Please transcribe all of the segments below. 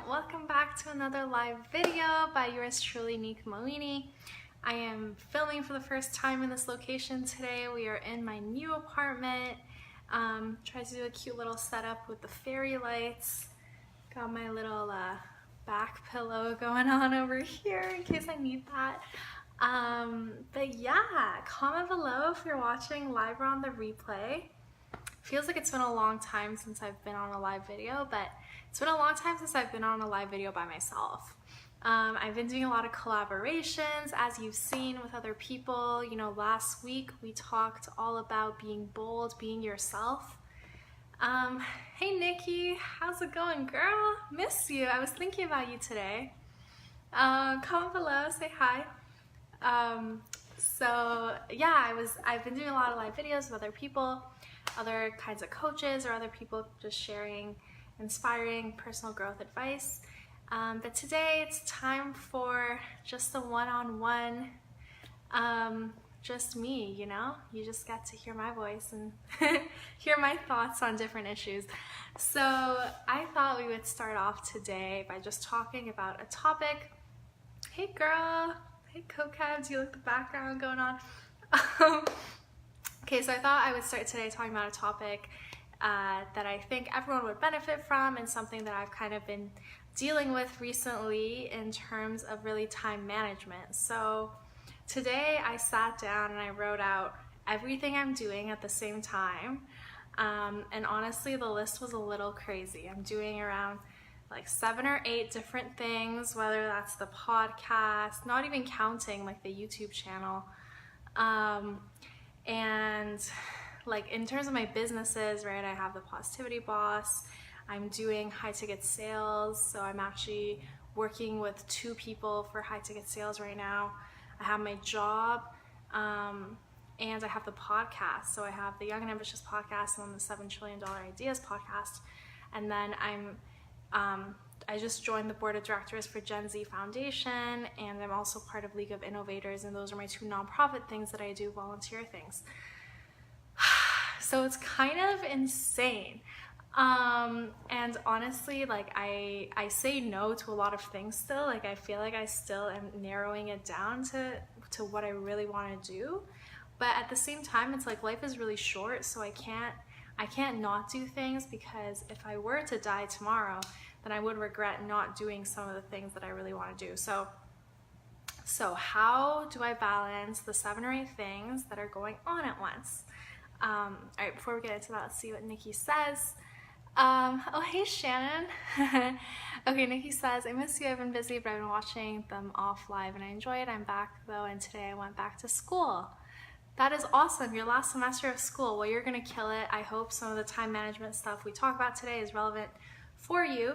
welcome back to another live video by yours truly, Nick Moini. I am filming for the first time in this location today. We are in my new apartment. Tried to do a cute little setup with the fairy lights. Got my little back pillow going on over here in case I need that. But yeah, comment below if you're watching live or on the replay. Feels like it's been a long time since I've been on a live video, but it's been a long time since I've been on a live video by myself. I've been doing a lot of collaborations, as you've seen, with other people. You know, last week we talked all about being bold, being yourself. Hey Nikki, how's it going, girl? Miss you. I was thinking about you today. Comment below, say hi. So yeah, I've been doing a lot of live videos with other people, other kinds of coaches, or other people just sharing inspiring personal growth advice. But today it's time for just a one-on-one, just me, you know? You just get to hear my voice and hear my thoughts on different issues. So I thought we would start off today by just talking about a topic. Hey girl, hey Coquette, do you like the background going on? Okay, so I thought I would start today talking about a topic that I think everyone would benefit from, and something that I've kind of been dealing with recently in terms of really time management. So today I sat down and I wrote out everything I'm doing at the same time, and honestly the list was a little crazy. I'm doing around like 7 or 8 different things, whether that's the podcast, not even counting like the YouTube channel, and like in terms of my businesses, right, I have the Positivity Boss, I'm doing high ticket sales, so I'm actually working with 2 people for high ticket sales right now. I have my job, and I have the podcast. So I have the Young and Ambitious podcast and then the $7 Trillion Ideas podcast. And then I just joined the board of directors for Gen Z Foundation, and I'm also part of League of Innovators, and those are my 2 nonprofit things that I do, volunteer things. So it's kind of insane. And honestly, like I say no to a lot of things still. Like I feel like I still am narrowing it down to what I really want to do. But at the same time, it's like life is really short, so I can't not do things, because if I were to die tomorrow, then I would regret not doing some of the things that I really want to do. So how do I balance the 7 or 8 things that are going on at once? All right, before we get into that, let's see what Nikki says. Oh, hey Shannon. Okay, Nikki says, I miss you, I've been busy, but I've been watching them off live and I enjoy it. I'm back though, and today I went back to school. That is awesome, your last semester of school. Well, you're gonna kill it. I hope some of the time management stuff we talk about today is relevant for you.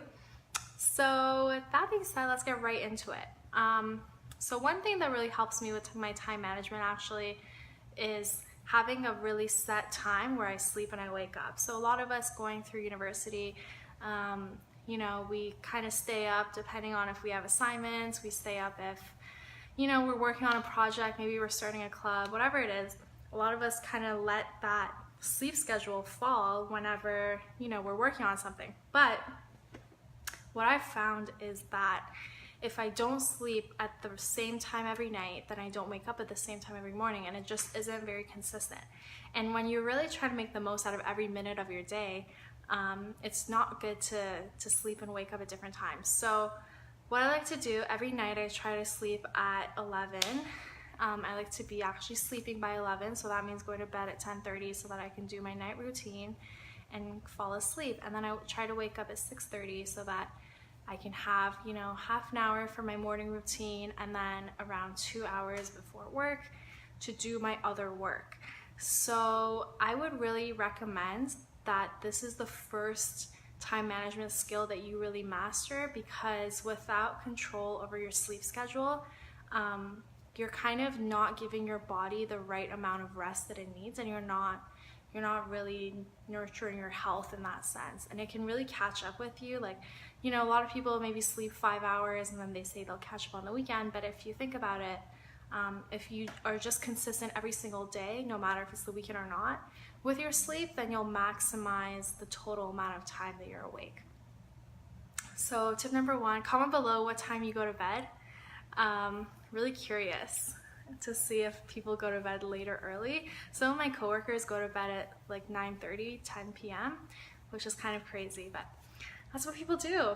So with that being said, let's get right into it. So one thing that really helps me with my time management actually is having a really set time where I sleep and I wake up. So a lot of us going through university, you know, we kind of stay up depending on if we have assignments, we stay up if, you know, we're working on a project, maybe we're starting a club, whatever it is. A lot of us kind of let that sleep schedule fall whenever, you know, we're working on something. But what I've found is that if I don't sleep at the same time every night, then I don't wake up at the same time every morning, and it just isn't very consistent. And when you really try to make the most out of every minute of your day, it's not good to sleep and wake up at different times. So what I like to do every night, I try to sleep at 11. I like to be actually sleeping by 11, so that means going to bed at 10:30 so that I can do my night routine and fall asleep. And then I try to wake up at 6:30 so that I can have, you know, half an hour for my morning routine, and then around 2 hours before work to do my other work. So I would really recommend that this is the first time management skill that you really master, because without control over your sleep schedule, you're kind of not giving your body the right amount of rest that it needs, and you're not really nurturing your health in that sense, and it can really catch up with you. Like, you know, a lot of people maybe sleep 5 hours and then they say they'll catch up on the weekend, but if you think about it, if you are just consistent every single day, no matter if it's the weekend or not, with your sleep, then you'll maximize the total amount of time that you're awake. So tip number 1, comment below what time you go to bed. Really curious to see if people go to bed late or early. Some of my coworkers go to bed at like 9:30, 10 p.m., which is kind of crazy, but that's what people do.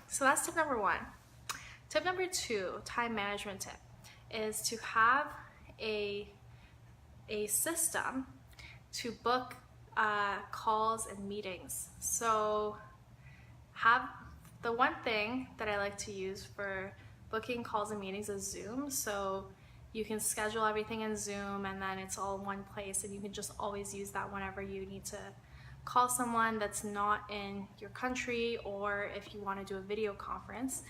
So that's tip number 1. Tip number 2, time management tip, is to have a system to book calls and meetings. So the one thing that I like to use for booking calls and meetings is Zoom. So you can schedule everything in Zoom, and then it's all in one place, and you can just always use that whenever you need to call someone that's not in your country, or if you want to do a video conference.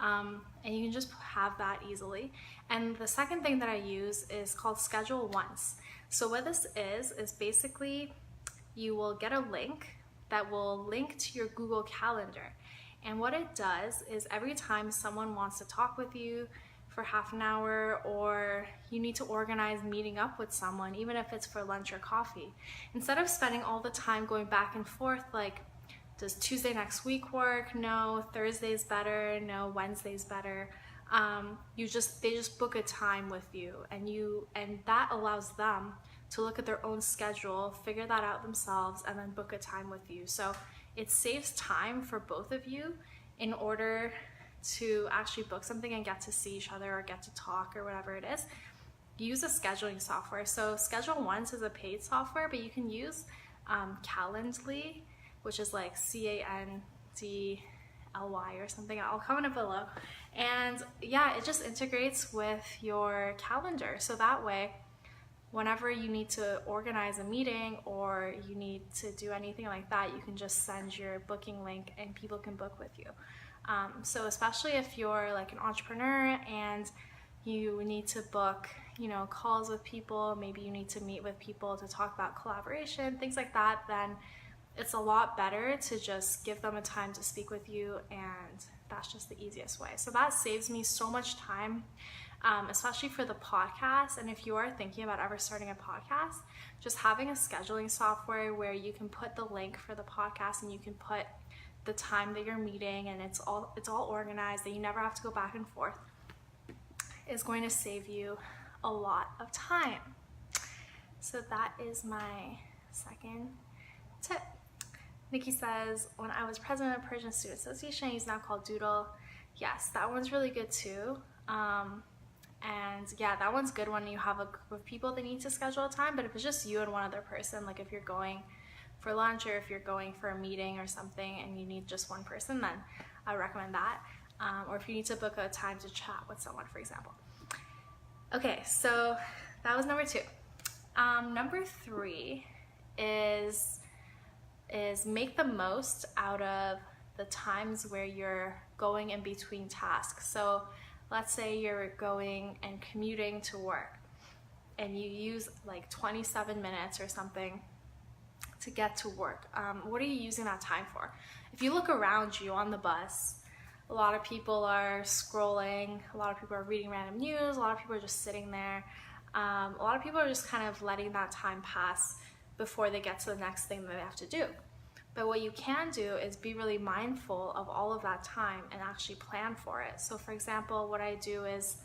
And you can just have that easily. And the second thing that I use is called Schedule Once. So what this is basically you will get a link that will link to your Google Calendar. And what it does is every time someone wants to talk with you for half an hour, or you need to organize meeting up with someone, even if it's for lunch or coffee, instead of spending all the time going back and forth, like, does Tuesday next week work? No. Thursday's better? No. Wednesday's better. They just book a time with you, and that allows them to look at their own schedule, figure that out themselves, and then book a time with you. So it saves time for both of you in order to actually book something and get to see each other or get to talk or whatever it is. Use a scheduling software. So Schedule Once is a paid software, but you can use Calendly, which is like Candly or something. I'll comment it below. And yeah, it just integrates with your calendar. So that way, whenever you need to organize a meeting or you need to do anything like that, you can just send your booking link and people can book with you. So especially if you're like an entrepreneur and you need to book, calls with people, maybe you need to meet with people to talk about collaboration, things like that, then it's a lot better to just give them a time to speak with you, and that's just the easiest way. So that saves me so much time. Especially for the podcast. And if you are thinking about ever starting a podcast, just having a scheduling software where you can put the link for the podcast and you can put the time that you're meeting, and it's all organized, that you never have to go back and forth, is going to save you a lot of time. So that is my second tip. Nikki says, when I was president of Persian Student Association, I use an app called Doodle. Yes, that one's really good too. And yeah, that one's good when you have a group of people that need to schedule a time, but if it's just you and one other person, like if you're going for lunch or if you're going for a meeting or something and you need just one person, then I recommend that. Or if you need to book a time to chat with someone, for example. Okay, so that was number 2. Number 3 is make the most out of the times where you're going in between tasks. So let's say you're going and commuting to work and you use like 27 minutes or something to get to work. What are you using that time for? If you look around you on the bus, a lot of people are scrolling, a lot of people are reading random news, a lot of people are just sitting there. A lot of people are just kind of letting that time pass before they get to the next thing that they have to do. But what you can do is be really mindful of all of that time and actually plan for it. So for example, what I do is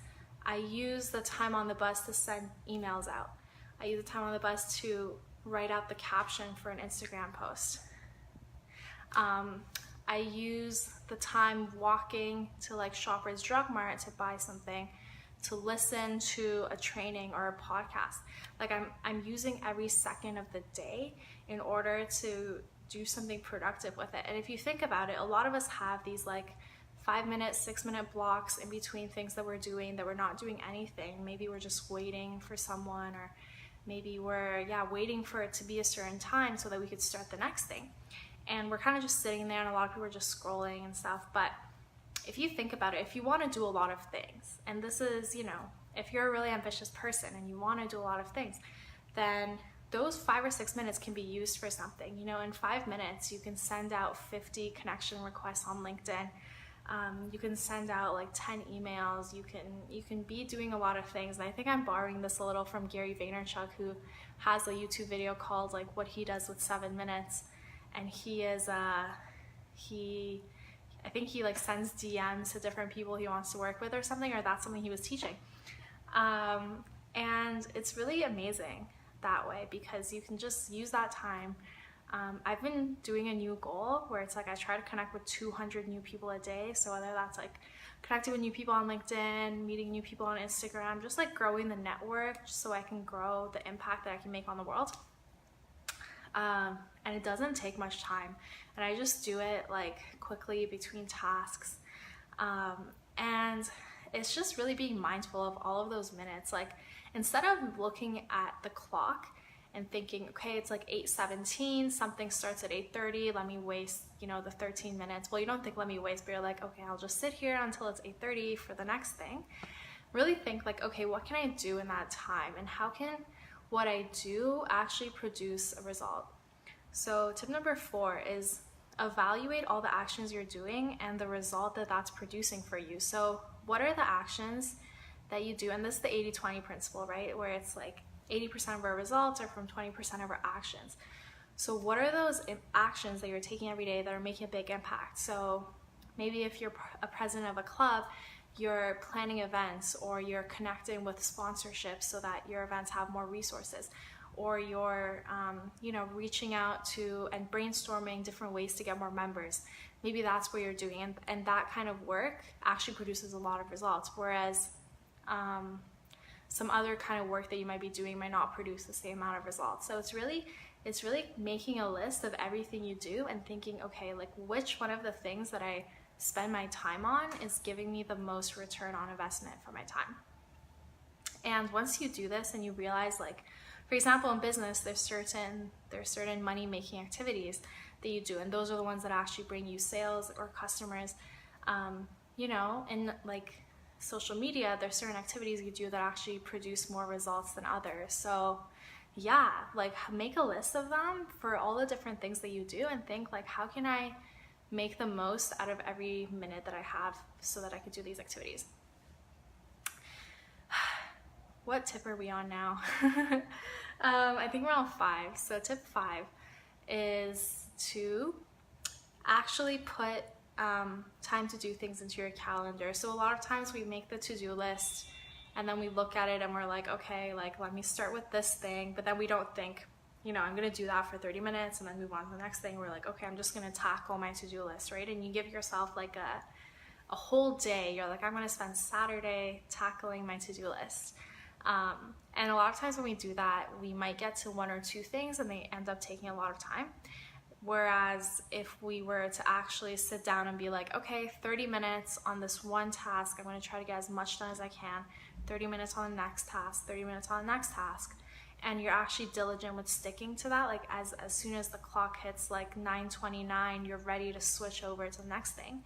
I use the time on the bus to send emails out. I use the time on the bus to write out the caption for an Instagram post. I use the time walking to like Shoppers Drug Mart to buy something, to listen to a training or a podcast. Like I'm using every second of the day in order to do something productive with it. And if you think about it, a lot of us have these like 5-minute, 6-minute blocks in between things that we're doing that we're not doing anything. Maybe we're just waiting for someone, or maybe we're waiting for it to be a certain time so that we could start the next thing. And we're kind of just sitting there, and a lot of people are just scrolling and stuff. But if you think about it, if you want to do a lot of things, and this is, if you're a really ambitious person and you want to do a lot of things, then those 5 or 6 minutes can be used for something. In 5 minutes, you can send out 50 connection requests on LinkedIn. You can send out like 10 emails. You can be doing a lot of things. And I think I'm borrowing this a little from Gary Vaynerchuk, who has a YouTube video called like what he does with 7 minutes. And he I think he like sends DMs to different people he wants to work with or something, or that's something he was teaching. And it's really amazing that way because you can just use that time. I've been doing a new goal where it's like I try to connect with 200 new people a day. So whether that's like connecting with new people on LinkedIn, meeting new people on Instagram, just like growing the network just so I can grow the impact that I can make on the world. And it doesn't take much time. And I just do it like quickly between tasks. And it's just really being mindful of all of those minutes. Like instead of looking at the clock and thinking, okay, it's like 8:17, something starts at 8:30, let me waste, the 13 minutes. Well, you don't think let me waste, but you're like, okay, I'll just sit here until it's 8:30 for the next thing. Really think like, okay, what can I do in that time? And how can what I do actually produce a result? So tip number 4 is evaluate all the actions you're doing and the result that that's producing for you. So what are the actions that you do? And this is the 80-20 principle, right? Where it's like 80% of our results are from 20% of our actions. So what are those actions that you're taking every day that are making a big impact? So maybe if you're a president of a club, you're planning events, or you're connecting with sponsorships so that your events have more resources, or you're reaching out to and brainstorming different ways to get more members. Maybe that's what you're doing, and that kind of work actually produces a lot of results, whereas some other kind of work that you might be doing might not produce the same amount of results. So it's really making a list of everything you do and thinking, okay, like which one of the things that I spend my time on is giving me the most return on investment for my time. And once you do this and you realize, like, for example, in business, there's certain money-making activities that you do, and those are the ones that actually bring you sales or customers. And like social media, there's certain activities you do that actually produce more results than others. So yeah, like make a list of them for all the different things that you do and think like, how can I make the most out of every minute that I have so that I could do these activities? What tip are we on now? I think we're on 5. So tip 5 is to actually put time to do things into your calendar. So a lot of times we make the to-do list and then we look at it and we're like, okay, like let me start with this thing, but then we don't think, I'm gonna do that for 30 minutes and then move on to the next thing. We're like, okay, I'm just gonna tackle my to-do list, right? And you give yourself like a whole day. You're like, I'm gonna spend Saturday tackling my to-do list. And a lot of times when we do that, we might get to 1 or 2 things and they end up taking a lot of time. Whereas if we were to actually sit down and be like, okay, 30 minutes on this one task, I'm going to try to get as much done as I can, 30 minutes on the next task, 30 minutes on the next task, and you're actually diligent with sticking to that, like as soon as the clock hits like 9:29, you're ready to switch over to the next thing.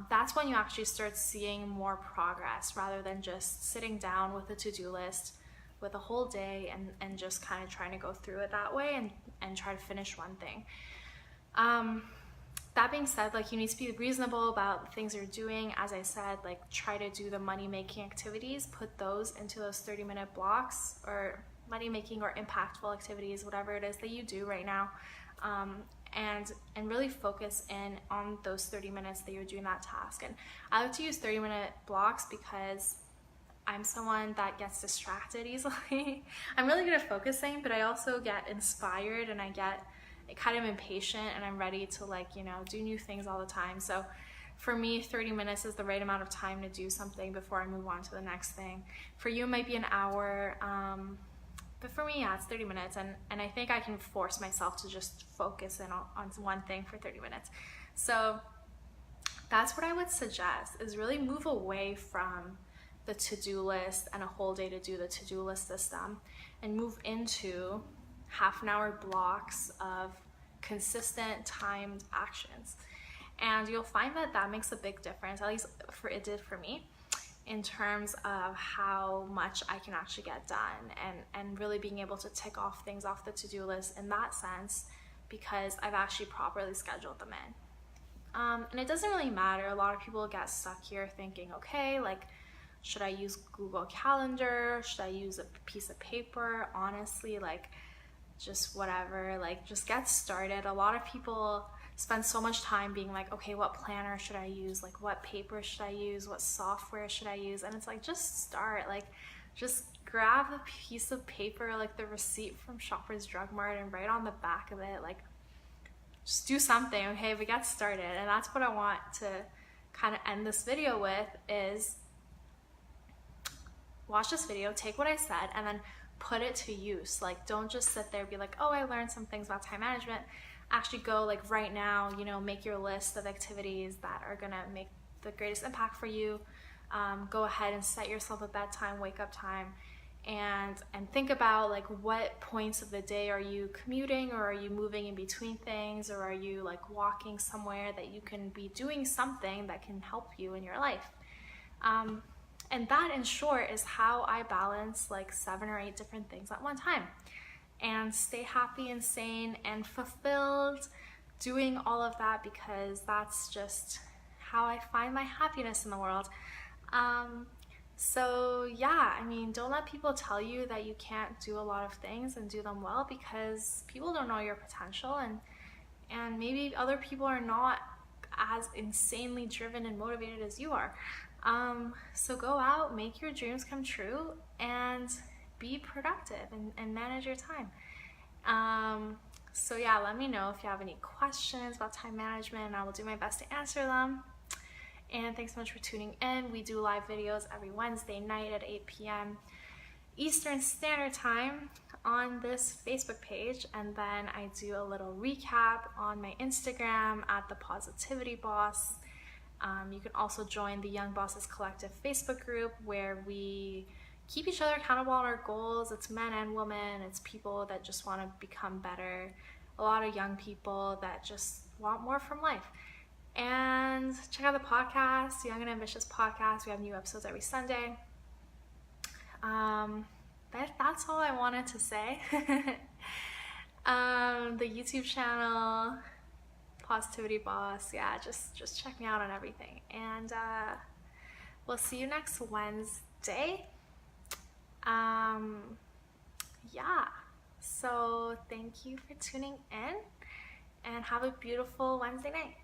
That's when you actually start seeing more progress rather than just sitting down with a to-do list with a whole day and just kind of trying to go through it that way and try to finish one thing. That being said, like you need to be reasonable about the things you're doing. As I said, like try to do the money-making activities, put those into those 30-minute blocks, or money-making or impactful activities, whatever it is that you do right now. And really focus in on those 30 minutes that you're doing that task. And I like to use 30-minute blocks because I'm someone that gets distracted easily. I'm really good at focusing, but I also get inspired and I get kind of impatient and I'm ready to do new things all the time. So for me, 30 minutes is the right amount of time to do something before I move on to the next thing. For you, it might be an hour. But for me, yeah, it's 30 minutes, and I think I can force myself to just focus in on one thing for 30 minutes. So that's what I would suggest, is really move away from the to-do list and a whole day to do the to-do list system and move into half-an-hour blocks of consistent timed actions. And you'll find that that makes a big difference, at least it did for me, in terms of how much I can actually get done and really being able to tick off things off the to-do list in that sense, because I've actually properly scheduled them in. And it doesn't really matter. A lot of people get stuck here thinking, okay, like, should I use Google Calendar? Should I use a piece of paper? Honestly, like, just whatever, like, just get started. A lot of people spend so much time being like, okay, what planner should I use? Like, what paper should I use? What software should I use? And it's like, just start. Like, just grab a piece of paper, like the receipt from Shoppers Drug Mart, and write on the back of it, like, just do something, okay? But get started. And that's what I want to kind of end this video with, is watch this video, take what I said, and then put it to use. Like, don't just sit there and be like, oh, I learned some things about time management. Actually go, like, right now, you know, make your list of activities that are gonna make the greatest impact for you. Go ahead and set yourself a bedtime, wake up time, and think about, like, what points of the day are you commuting, or are you moving in between things, or are you like walking somewhere that you can be doing something that can help you in your life. And that, in short, is how I balance like 7 or 8 different things at one time and stay happy and sane and fulfilled doing all of that, because that's just how I find my happiness in the world. So yeah, I mean, don't let people tell you that you can't do a lot of things and do them well, because people don't know your potential, and maybe other people are not as insanely driven and motivated as you are. So go out, make your dreams come true, and be productive and manage your time. So yeah, let me know if you have any questions about time management, and I will do my best to answer them. And thanks so much for tuning in. We do live videos every Wednesday night at 8 p.m. Eastern Standard Time on this Facebook page, and then I do a little recap on my Instagram at The Positivity Boss. You can also join the Young Bosses Collective Facebook group, where we keep each other accountable on our goals. It's men and women. It's people that just want to become better. A lot of young people that just want more from life. And check out the podcast, Young and Ambitious Podcast. We have new episodes every Sunday. That's all I wanted to say. The YouTube channel, Positivity Boss, yeah, just check me out on everything. And we'll see you next Wednesday. Yeah, so thank you for tuning in, and have a beautiful Wednesday night.